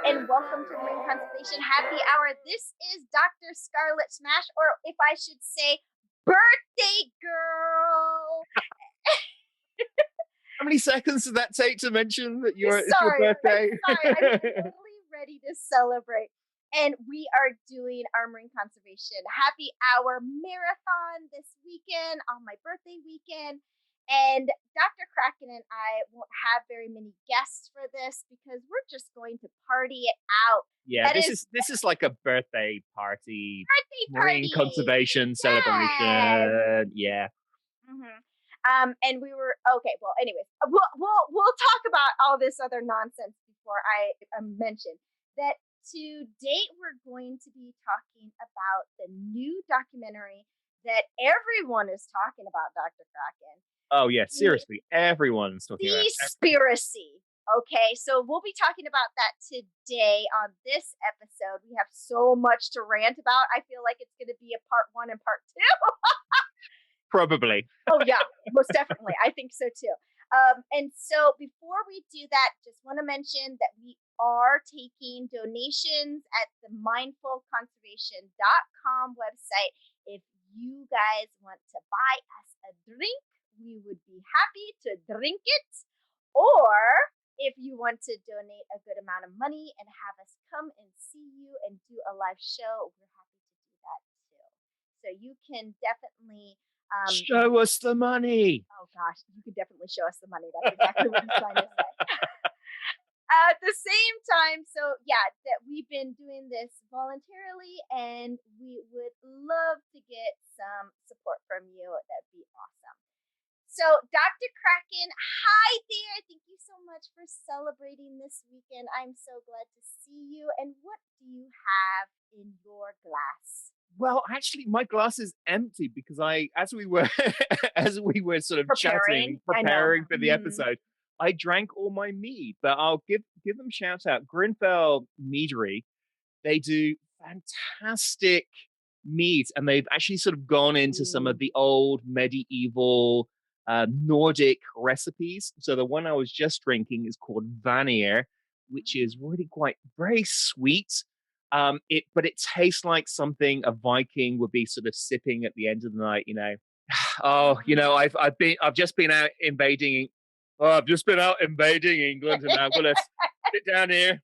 and welcome to the Marine Conservation Happy Hour. This is Dr. Scarlett Smash, or if I should say, birthday girl. How many seconds does that take to mention that it's your Sorry, birthday? I'm totally ready to celebrate. And we are doing our Marine Conservation Happy Hour marathon this weekend, on my birthday weekend. And Dr. Craken and I won't have very many guests for this because we're just going to party it out. Yeah, this is like a birthday party, marine conservation celebration. Yeah. Mm-hmm. And we were okay. Well, anyways, we'll talk about all this other nonsense before I mention that. To date, we're going to be talking about the new documentary that everyone is talking about, Dr. Craken. Oh, yeah, seriously. Everyone's talking about Seaspiracy. Okay, so we'll be talking about that today on this episode. We have so much to rant about. I feel like it's going to be a part 1 and part 2. Probably. Oh, yeah, most definitely. I think so, too. And so before we do that, just want to mention that we are taking donations at the mindfulconservation.com website. If you guys want to buy us a drink, we would be happy to drink it. Or if you want to donate a good amount of money and have us come and see you and do a live show, we're happy to do that too. So you can definitely show us the money. Oh gosh, you could definitely show us the money. That's exactly what I'm trying to say. At the same time, so yeah, that we've been doing this voluntarily, and we would love to get some support from you. That'd be awesome. So, Dr. Craken, hi there. Thank you so much for celebrating this weekend. I'm so glad to see you. And what do you have in your glass? Well, actually, my glass is empty because as we were sort of preparing for the episode, I drank all my mead. But I'll give them a shout out. Grenfell Meadery, they do fantastic meads, and they've actually sort of gone into some of the old medieval Nordic recipes. So the one I was just drinking is called Vanir, which is really quite very sweet. But it tastes like something a Viking would be sort of sipping at the end of the night, you know. I've just been out invading. Oh, I've just been out invading England, and now I'm gonna sit down here,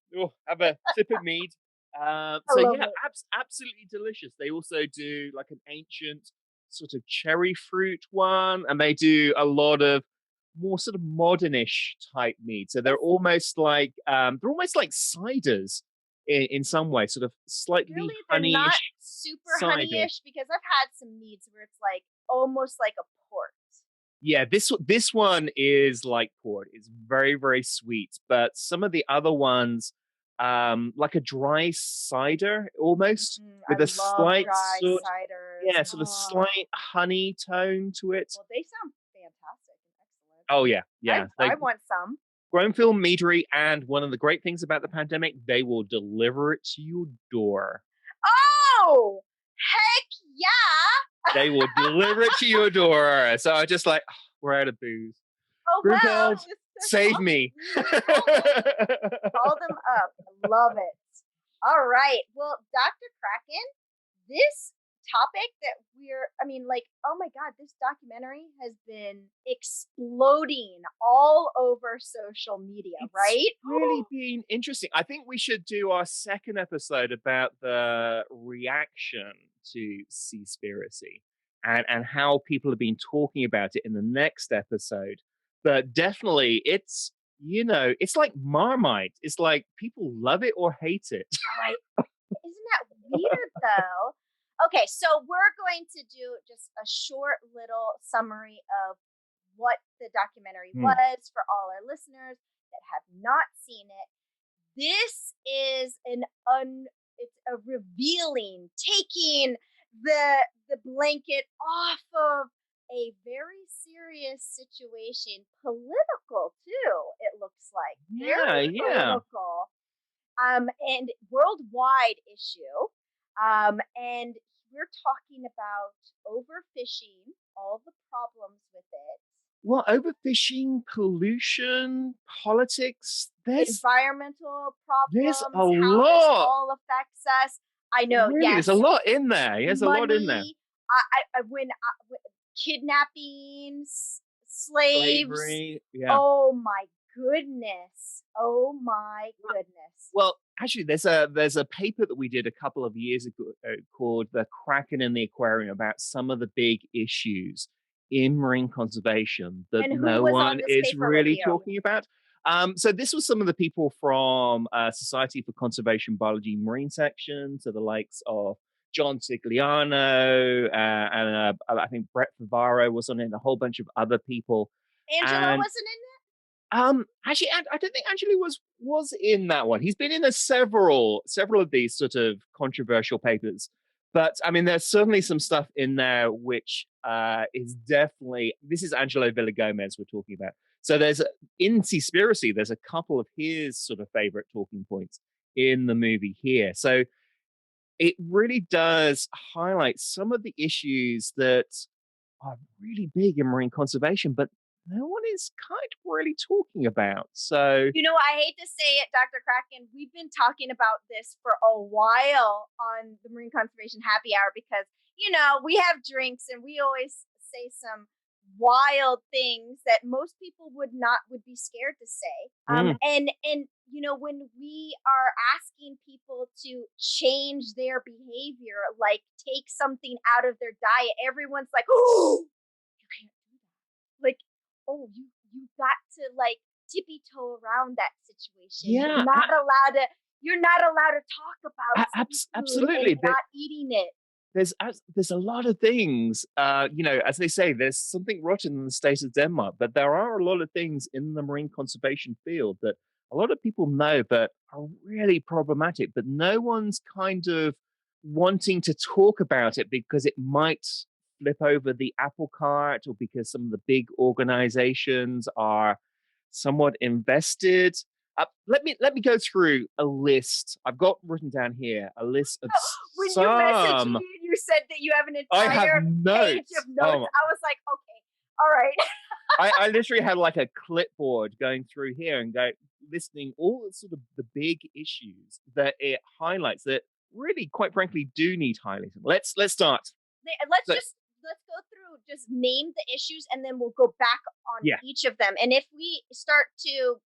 have a sip of mead. Absolutely delicious. They also do like an ancient sort of cherry fruit one, and they do a lot of more sort of modernish type mead. So they're almost like ciders. In some way, sort of slightly really, honeyish. Not super honeyish, because I've had some meads where it's like almost like a port. Yeah, this one is like port. It's very, very sweet. But some of the other ones, like a dry cider almost, with a slight sort of slight honey tone to it. Well, they sound fantastic and excellent. Oh yeah. I want some. Grenfell Meadery, and one of the great things about the pandemic, they will deliver it to your door. Oh, heck yeah! They will deliver it to your door. So I just like, we're out of booze. Oh, Grenfell, save me. Call them up. I love it. All right. Well, Dr. Craken, this topic that oh my God, this documentary has been exploding all over social media, right? It's really been interesting. I think we should do our second episode about the reaction to Seaspiracy and how people have been talking about it in the next episode. But definitely it's like Marmite. It's like people love it or hate it. Right. Isn't that weird though? Okay, so we're going to do just a short little summary of what the documentary was for all our listeners that have not seen it. This is it's a revealing, taking the blanket off of a very serious situation, political too. It looks like very political, and worldwide issue, and we're talking about overfishing, all the problems with it, Well, overfishing, pollution, politics, Environmental there's problems, a how this lot. all affects us. I know, Really, there's a yes. lot in there. There's a lot in there. Money, when kidnappings, slaves. Slavery, yeah. Oh my goodness. Oh my goodness. Well, actually, there's a paper that we did a couple of years ago called "The Craken in the Aquarium" about some of the big issues in marine conservation that And who no was on one this is paper with really you? talking about. So this was some of the people from Society for Conservation Biology Marine Section, so the likes of John Sigliano, and I think Brett Favaro was on it, and a whole bunch of other people. Angelo And wasn't in actually, I don't think Angelo was in that one. He's been in several of these sort of controversial papers, but I mean, there's certainly some stuff in there which is definitely. This is Angelo Villagomez we're talking about. So in Seaspiracy, there's a couple of his sort of favorite talking points in the movie here. So it really does highlight some of the issues that are really big in marine conservation, but no one is kind of really talking about. So, You know, I hate to say it, Dr. Kraken, we've been talking about this for a while on the Marine Conservation Happy Hour because, we have drinks and we always say some wild things that most people would be scared to say. mm, And when we are asking people to change their behavior, like take something out of their diet, everyone's like, "Oh, you can't do that." Like, "Oh, you got to like tippy toe around that situation. yeah, You're not allowed to talk about seafood and absolutely. not eating it." There's a lot of things, as they say, there's something rotten in the state of Denmark, but there are a lot of things in the marine conservation field that a lot of people know that are really problematic, but no one's kind of wanting to talk about it because it might flip over the apple cart or because some of the big organizations are somewhat invested. Let me go through a list. I've got written down here a list of When you messaged some. me and you said that you have an I have entire page of notes. notes, I was like, okay, all right. I literally had like a clipboard going through here and go listening all the sort of the big issues that it highlights that really, quite frankly, do need highlighting. Let's start. let's So just let's go through, just name the issues and then we'll go back on yeah, each of them. And if we start to,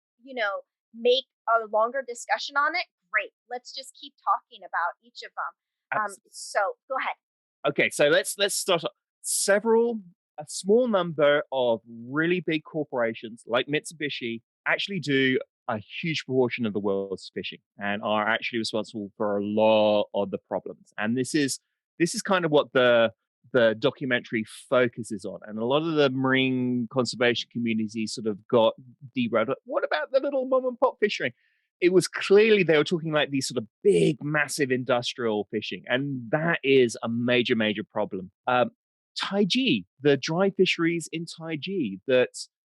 make a longer discussion on it, great. Let's just keep talking about each of them. absolutely. So go ahead. Okay, so let's start off. A small number of really big corporations like Mitsubishi actually do a huge proportion of the world's fishing and are actually responsible for a lot of the problems. And this is kind of what the documentary focuses on. And a lot of the marine conservation community sort of got derailed. What about the little mom and pop fishing? It was clearly they were talking like these sort of big, massive industrial fishing, and that is a major, major problem. Taiji, the dry fisheries in Taiji that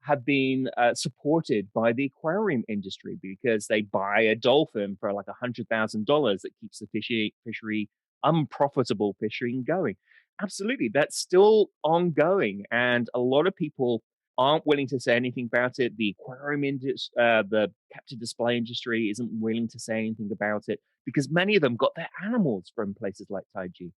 have been supported by the aquarium industry because they buy a dolphin for like $100,000 that keeps the fishery unprofitable fishing going. Absolutely, that's still ongoing, and a lot of people aren't willing to say anything about it. The aquarium industry, the captive display industry, isn't willing to say anything about it because many of them got their animals from places like Taiji.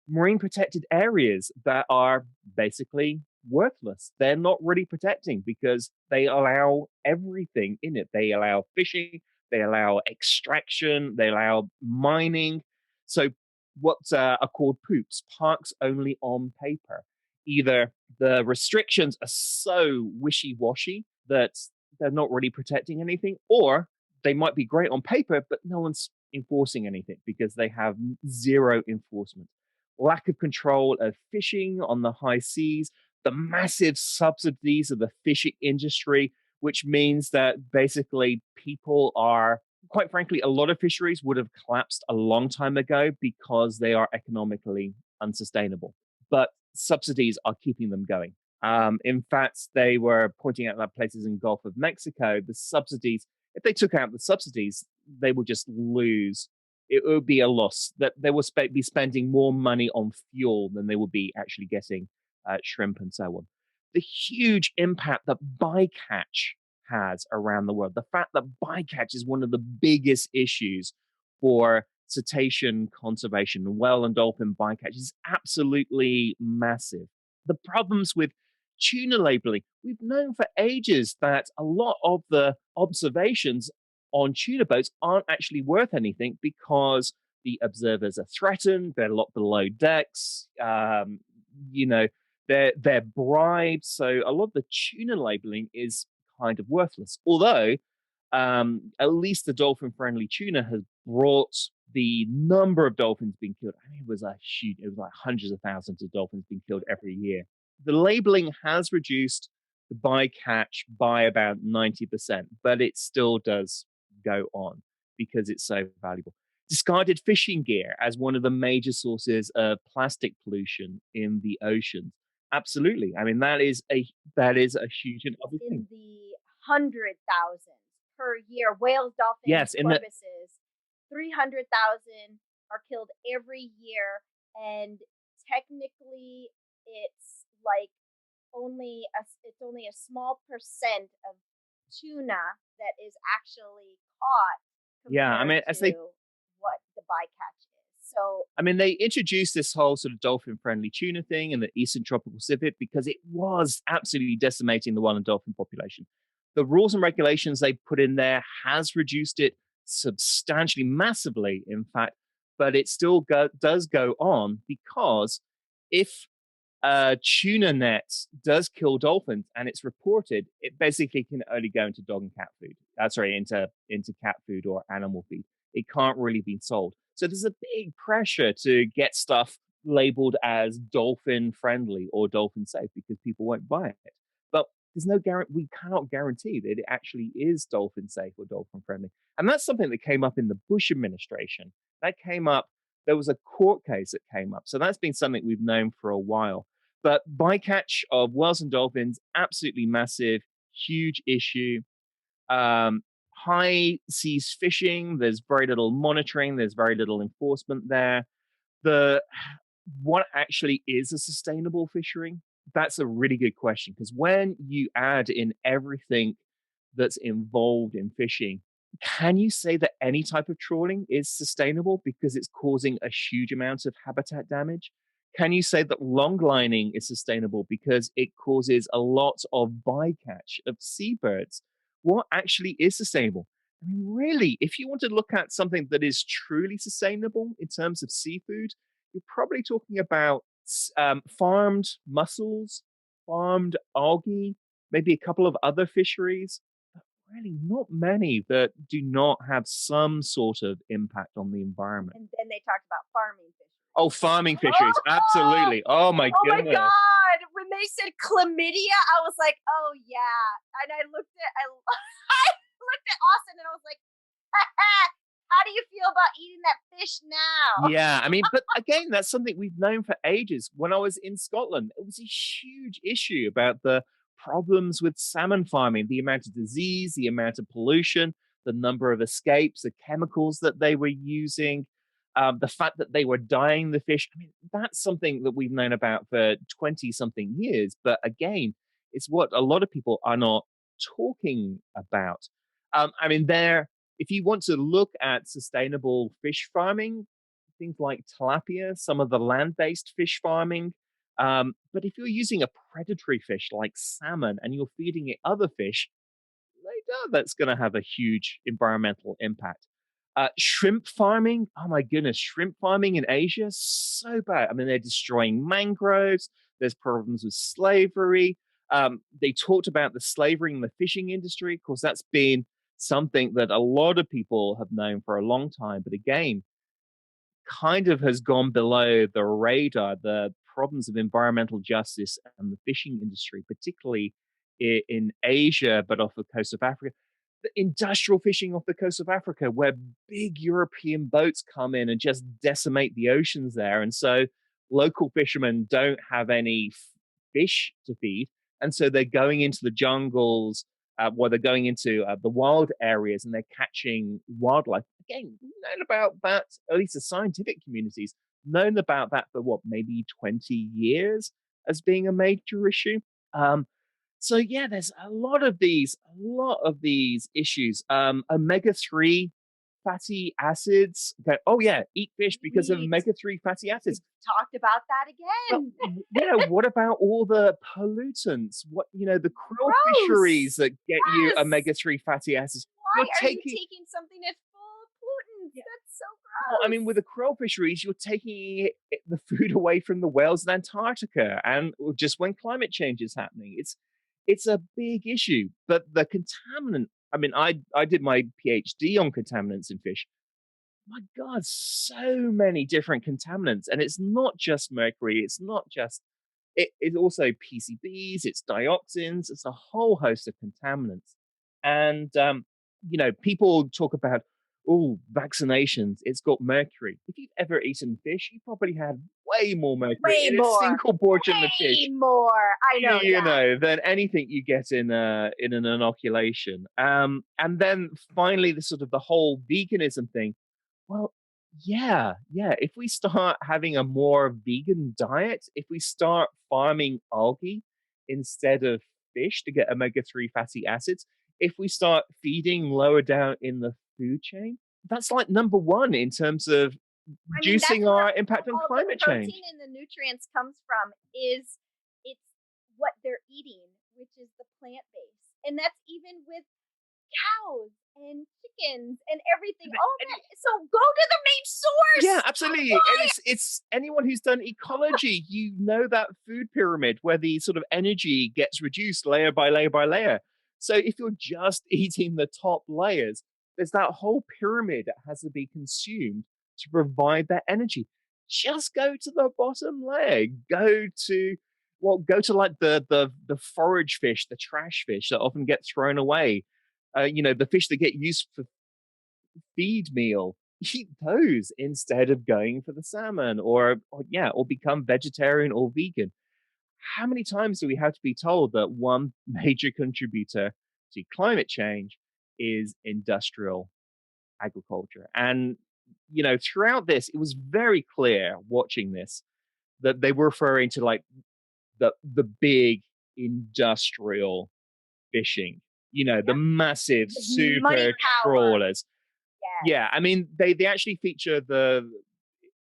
Marine protected areas that are basically worthless. They're not really protecting because they allow everything in it. They allow fishing, they allow extraction, they allow mining. So, what are called poops, parks only on paper. Either the restrictions are so wishy washy that they're not really protecting anything, or they might be great on paper, but no one's enforcing anything because they have zero enforcement. Lack of control of fishing on the high seas, the massive subsidies of the fishing industry, which means that basically people are, quite frankly, a lot of fisheries would have collapsed a long time ago because they are economically unsustainable. But subsidies are keeping them going. In fact, they were pointing out that places in Gulf of Mexico, the subsidies, if they took out the subsidies, they would just lose. It would be a loss that they will be spending more money on fuel than they would be actually getting shrimp and so on. the huge impact that bycatch has around the world. The fact that bycatch is one of the biggest issues for cetacean conservation, whale and dolphin bycatch is absolutely massive. The problems with tuna labeling, we've known for ages that a lot of the observations on tuna boats aren't actually worth anything because the observers are threatened, they're locked below decks, you know, they're bribed. So a lot of the tuna labeling is kind of worthless. Although at least the dolphin friendly tuna has brought the number of dolphins being killed. I mean, it was like hundreds of thousands of dolphins being killed every year. The labeling has reduced the bycatch by about 90%, but it still does go on because it's so valuable. Discarded fishing gear as one of the major sources of plastic pollution in the oceans. Absolutely. I mean, that is a huge and obvious in thing. the 100,000s per year. Whales, dolphins, Yes, in the porpoises, 300,000 are killed every year, and technically, it's like it's only a small percent of tuna that is actually caught yeah, I compared mean, to what the bycatch is. So they introduced this whole sort of dolphin-friendly tuna thing in the Eastern Tropical Pacific because it was absolutely decimating the wild and dolphin population. The rules and regulations they put in there has reduced it substantially, massively, in fact, but it still does go on because if tuna net does kill dolphins and it's reported, it basically can only go into dog and cat food. Sorry, into cat food or animal feed. It can't really be sold. So there's a big pressure to get stuff labeled as dolphin friendly or dolphin safe because people won't buy it. But there's no guarantee. We cannot guarantee that it actually is dolphin safe or dolphin friendly. And that's something that came up in the Bush administration. That came up. There was a court case that came up. So that's been something we've known for a while. But bycatch of whales and dolphins, absolutely massive, huge issue. High seas fishing, there's very little monitoring, there's very little enforcement there. The What actually is a sustainable fishery? That's a really good question because when you add in everything that's involved in fishing, can you say that any type of trawling is sustainable because it's causing a huge amount of habitat damage? Can you say that longlining is sustainable because it causes a lot of bycatch of seabirds? What actually is sustainable? I mean, really, if you want to look at something that is truly sustainable in terms of seafood, you're probably talking about farmed mussels, farmed algae, maybe a couple of other fisheries, but really not many that do not have some sort of impact on the environment. and then they talked about farming Oh, fisheries. farming fisheries, Oh, absolutely. Oh my oh my goodness. god! When they said chlamydia, I was like, "Oh yeah." And I looked at Austin and I was like, "How do you feel about eating that fish now?" Yeah, I mean, but again, that's something we've known for ages. When I was in Scotland, it was a huge issue about the problems with salmon farming, the amount of disease, the amount of pollution, the number of escapes, the chemicals that they were using, the fact that they were dyeing the fish. I mean, that's something that we've known about for 20 something years. But again, it's what a lot of people are not talking about. I mean, if you want to look at sustainable fish farming, things like tilapia, some of the land based fish farming. But if you're using a predatory fish like salmon and you're feeding it other fish, later that's going to have a huge environmental impact. Shrimp farming, oh my goodness, shrimp farming in Asia, so bad. I mean, they're destroying mangroves, there's problems with slavery. They talked about the slavery in the fishing industry. Of course, that's been something that a lot of people have known for a long time. But again, kind of has gone below the radar, the problems of environmental justice and the fishing industry, particularly in Asia, but off the coast of Africa. The industrial fishing off the coast of Africa, where big European boats come in and just decimate the oceans there. And so local fishermen don't have any fish to feed. And so they're going into the jungles, they're going into the wild areas and they're catching wildlife. Again, known about that, at least the scientific communities, known about that for what, maybe 20 years as being a major issue. So yeah, there's a lot of these issues. Omega-3 fatty acids. Oh yeah, eat fish because of Sweet. omega-3 fatty We've acids. talked about that But again. what about all the pollutants? The krill fisheries Gross. that get you Yes. omega-3 fatty acids. Why You're are you taking taking something that's full of pollutants? Yeah, That's so well, I mean, with the gross. krill fisheries, you're taking the food away from the whales in Antarctica, and just when climate change is happening, it's a big issue. But the contaminant. I mean, I did my PhD on contaminants in fish. My God, so many different contaminants, and it's not just mercury. It's not just it's also PCBs. It's dioxins. It's a whole host of contaminants, and people talk about vaccinations. It's got mercury. If you've ever eaten fish, you probably had way more mercury Way in a more. single portion of Way fish more. I know. Yeah. than anything you get in an inoculation. And then finally, the whole veganism thing. Well, yeah. If we start having a more vegan diet, if we start farming algae instead of fish to get omega-3 fatty acids, if we start feeding lower down in the food chain, that's like number one in terms of I mean, that's reducing where our impact on all the climate protein change. and the nutrients comes from. Is it's what they're eating, which is the plant base, and that's even with cows and chickens and everything. All And that. So go to the main Yeah, source. absolutely. And Why? it's anyone who's done ecology, that food pyramid where the sort of energy gets reduced layer by layer by layer. So if you're just eating the top layers, there's that whole pyramid that has to be consumed to provide that energy. Just go to the bottom layer. Go to like the forage fish, the trash fish that often get thrown away. The fish that get used for feed meal, eat those instead of going for the salmon, or become vegetarian or vegan. How many times do we have to be told that one major contributor to climate change is industrial agriculture? And throughout this, it was very clear watching this that they were referring to like the big industrial fishing, the Yep. massive Money super power. trawlers. Yes. Yeah, I mean, they actually feature the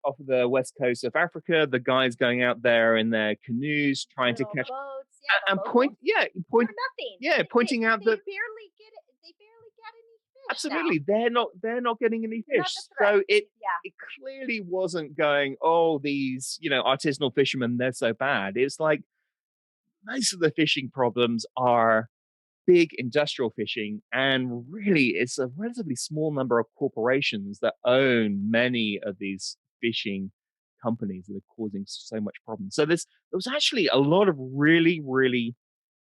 off of the west coast of Africa, the guys going out there in their canoes trying to Little catch boats. Yeah, the and point, locals. yeah, For point, nothing. yeah, pointing out They that barely get it. They barely get any fish now. absolutely they're not getting any They're not fish. the threat. So Yeah. it clearly wasn't going, oh, these artisanal fishermen, they're so bad. It's like most of the fishing problems are big industrial fishing, and really it's a relatively small number of corporations that own many of these fishing companies that are causing so much problem. So there was actually a lot of really, really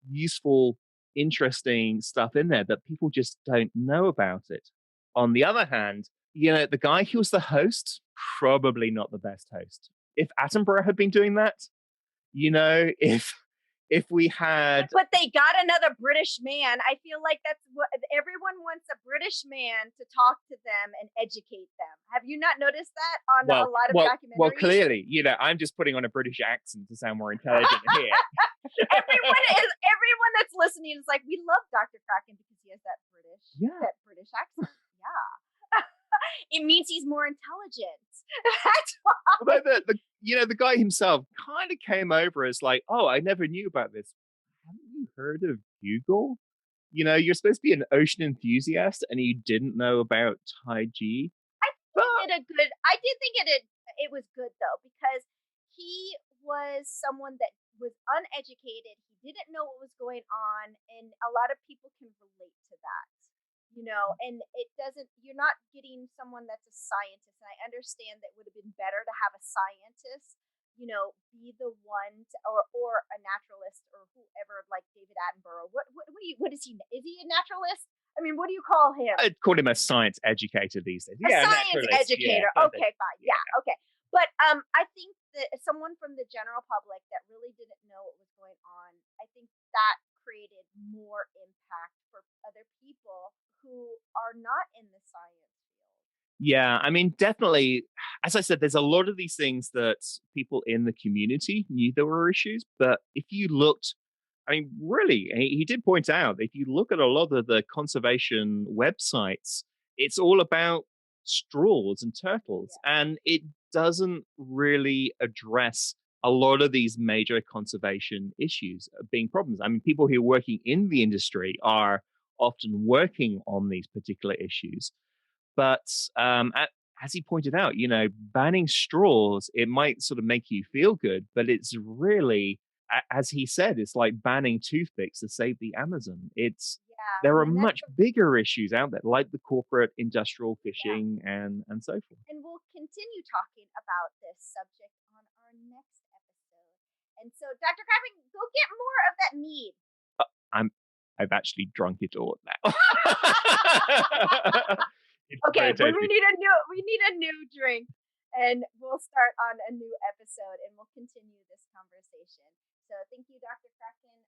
useful, interesting stuff in there that people just don't know about it. On the other hand, the guy who was the host, probably not the best host. If Attenborough had been doing that, if we had But they got another British man. I feel like that's what everyone wants, a British man to talk to them and educate them. Have you not noticed that on a well, lot of well, well, documentaries? clearly, I'm just putting on a British accent to sound more intelligent here. Everyone that's listening is like, we love Dr. Craken because he has that British accent. Yeah. It means he's more intelligent. That's why. Although the guy himself kind of came over as like, oh, I never knew about this. Haven't you heard of Google? You're supposed to be an ocean enthusiast, and you didn't know about Tai Chi. I did think it was good though, because he was someone that was uneducated. He didn't know what was going on, and a lot of people can relate to that. And it doesn't, you're not getting someone that's a scientist. And I understand that it would have been better to have a scientist, be the one to, or a naturalist or whoever, like David Attenborough. What is he? Is he a naturalist? I mean, what do you call him? I'd call him a science educator these days. A science educator. Yeah, okay, fine. Yeah, okay. But I think that someone from the general public that really didn't know what was going on, I think that created more impact for other people who are not in the science field. Yeah, I mean, definitely. As I said, there's a lot of these things that people in the community knew there were issues, but if you looked I mean, really, he did point out if you look at a lot of the conservation websites, it's all about straws and turtles, Yeah. and it doesn't really address a lot of these major conservation issues being problems. I mean, people who are working in the industry are often working on these particular issues, but as he pointed out, banning straws, it might sort of make you feel good, but it's really, as he said, it's like banning toothpicks to save the Amazon. Yeah. There are And that's much bigger issues out there, like the corporate industrial yeah. fishing and so forth. And we'll continue talking about this subject on our next episode. And so, Dr. Craven, go get more of that mead. I'm I've actually drunk it all now. Okay, when we need a new drink, and we'll start on a new episode, and we'll continue this conversation. So thank you, Dr. Craken,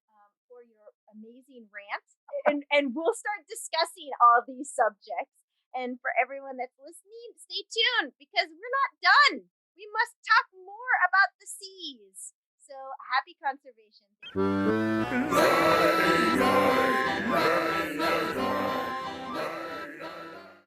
for your amazing rant, and we'll start discussing all these subjects. And for everyone that's listening, stay tuned because we're not done. We must talk more about the seas. So happy conservation.